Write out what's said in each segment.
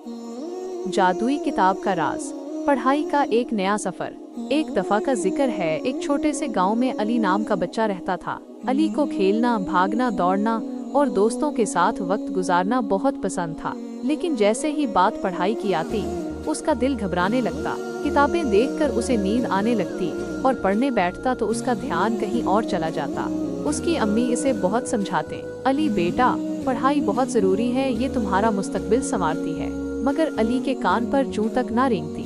जादुई किताब का राज, पढ़ाई का एक नया सफर। एक दफा का जिक्र है, एक छोटे से गांव में अली नाम का बच्चा रहता था। अली को खेलना, भागना, दौड़ना और दोस्तों के साथ वक्त गुजारना बहुत पसंद था। लेकिन जैसे ही बात पढ़ाई की आती, उसका दिल घबराने लगता। किताबें देखकर उसे नींद आने लगती और पढ़ने बैठता तो उसका ध्यान कहीं और चला जाता। उसकी अम्मी इसे बहुत समझाते, अली बेटा, पढ़ाई बहुत जरूरी है, ये तुम्हारा मुस्तकबिल संवारती है। मगर अली के कान पर जूं तक ना रेंगती।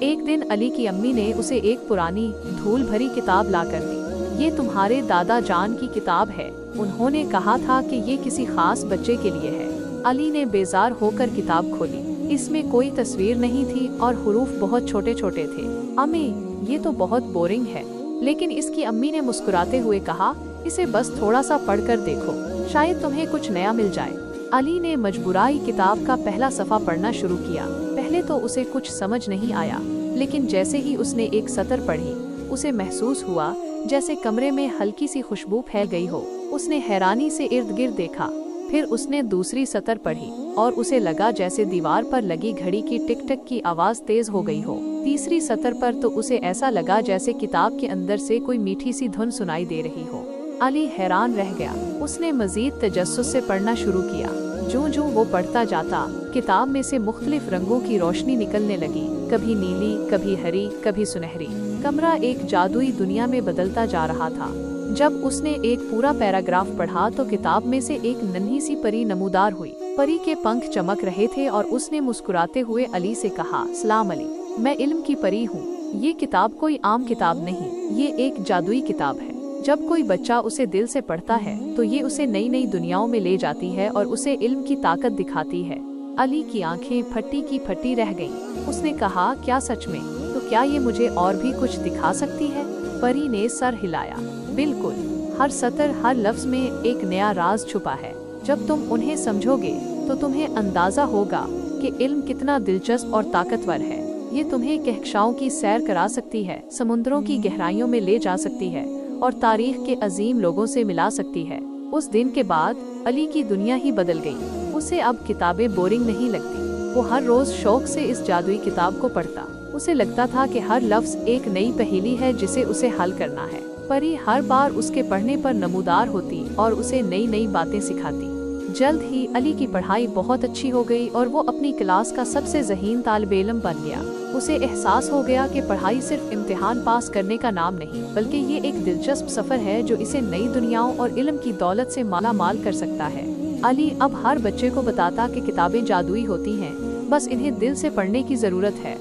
एक दिन अली की अम्मी ने उसे एक पुरानी धूल भरी किताब ला कर दी। ये तुम्हारे दादा जान की किताब है, उन्होंने कहा था कि ये किसी खास बच्चे के लिए है। अली ने बेजार होकर किताब खोली। इसमें कोई तस्वीर नहीं थी और हुरूफ बहुत छोटे छोटे थे। अम्मी, ये तो बहुत बोरिंग है। लेकिन इसकी अम्मी ने मुस्कुराते हुए कहा, इसे बस थोड़ा सा पढ़कर देखो, शायद तुम्हें कुछ नया मिल जाए। अली ने मजबूराई किताब का पहला सफ़ा पढ़ना शुरू किया। पहले तो उसे कुछ समझ नहीं आया, लेकिन जैसे ही उसने एक सतर पढ़ी, उसे महसूस हुआ जैसे कमरे में हल्की सी खुशबू फैल गई हो। उसने हैरानी से इर्द गिर्द देखा। फिर उसने दूसरी सतर पढ़ी और उसे लगा जैसे दीवार पर लगी घड़ी की टिक टिक की आवाज तेज हो गई हो। तीसरी सतर पर तो उसे ऐसा लगा जैसे किताब के अंदर से कोई मीठी सी धुन सुनाई दे रही हो। अली हैरान रह गया। उसने मजीद तजस्सुस से पढ़ना शुरू किया। जो वो पढ़ता जाता, किताब में से मुख्तलिफ रंगों की रोशनी निकलने लगी, कभी नीली, कभी हरी, कभी सुनहरी। कमरा एक जादुई दुनिया में बदलता जा रहा था। जब उसने एक पूरा पैराग्राफ पढ़ा तो किताब में से एक नन्ही सी परी नमूदार हुई। परी के पंख चमक रहे थे और उसने मुस्कुराते हुए अली से कहा, सलाम अली, मैं इल्म की परी हूँ। ये किताब कोई आम किताब नहीं, ये एक जादुई किताब है। जब कोई बच्चा उसे दिल से पढ़ता है तो ये उसे नई नई दुनियाओं में ले जाती है और उसे इल्म की ताकत दिखाती है। अली की आंखें फटी की फटी रह गईं। उसने कहा, क्या सच में? तो क्या ये मुझे और भी कुछ दिखा सकती है? परी ने सर हिलाया। बिल्कुल, हर सतर, हर लफ्ज में एक नया राज छुपा है। जब तुम उन्हें समझोगे तो तुम्हें अंदाजा होगा कि इल्म कितना दिलचस्प और ताकतवर है। ये तुम्हें कहकशाओं की सैर करा सकती है, समुद्रों की गहराइयों में ले जा सकती है और तारीख के अजीम लोगों से मिला सकती है। उस दिन के बाद अली की दुनिया ही बदल गई। उसे अब किताबें बोरिंग नहीं लगती। वो हर रोज शौक से इस जादुई किताब को पढ़ता। उसे लगता था कि हर लफ्ज एक नई पहेली है जिसे उसे हल करना है। परी हर बार उसके पढ़ने पर नमूदार होती और उसे नई नई बातें सिखाती। जल्द ही अली की पढ़ाई बहुत अच्छी हो गई और वो अपनी क्लास का सबसे ज़हीन तालिबे इल्म बन गया। उसे एहसास हो गया कि पढ़ाई सिर्फ इम्तिहान पास करने का नाम नहीं, बल्कि ये एक दिलचस्प सफ़र है जो इसे नई दुनियाओं और इल्म की दौलत से माला माल कर सकता है। अली अब हर बच्चे को बताता कि किताबें जादुई होती हैं, बस इन्हें दिल से पढ़ने की ज़रूरत है।